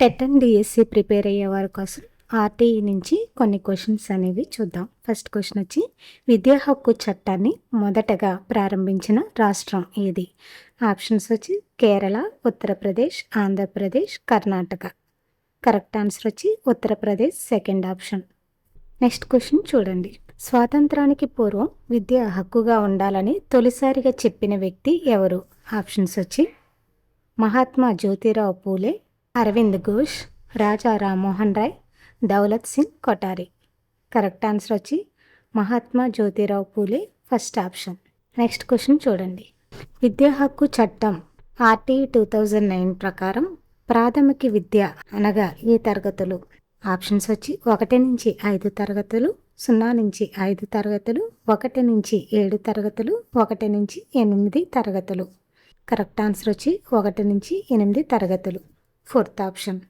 TET and DSC prepare అయ్యే వారి కోసం ఆర్టీఈ నుంచి కొన్ని క్వశ్చన్స్ అనేవి చూద్దాం. ఫస్ట్ క్వశ్చన్ వచ్చి, విద్యా హక్కు చట్టాన్ని మొదటగా ప్రారంభించిన రాష్ట్రం ఏది? ఆప్షన్స్ వచ్చి కేరళ, ఉత్తరప్రదేశ్, ఆంధ్రప్రదేశ్, కర్ణాటక. కరెక్ట్ ఆన్సర్ వచ్చి Uttar Pradesh, second option. Next question చూడండి. స్వాతంత్రానికి పూర్వం విద్య హక్కుగా ఉండాలని తొలిసారిగా చెప్పిన వ్యక్తి ఎవరు? ఆప్షన్స్ వచ్చి మహాత్మా జ్యోతిరావు పూలే, అరవింద్ ఘోష్, రాజా రామ్మోహన్ రాయ్, దౌలత్ సింగ్ కొఠారి. కరెక్ట్ ఆన్సర్ వచ్చి Mahatma Jyotirao Phule, first option. Next question చూడండి. విద్యా హక్కు చట్టం ఆర్టీ 2009 ప్రకారం ప్రాథమిక విద్య అనగా ఏ తరగతులు? ఆప్షన్స్ వచ్చి 1 నుంచి 5 తరగతులు, 0 నుంచి 5 తరగతులు, 1 నుంచి 7 తరగతులు, 1 నుంచి 8 తరగతులు. కరెక్ట్ ఆన్సర్ వచ్చి 1 నుంచి 8 తరగతులు, ఫోర్త్ ఆప్షన్.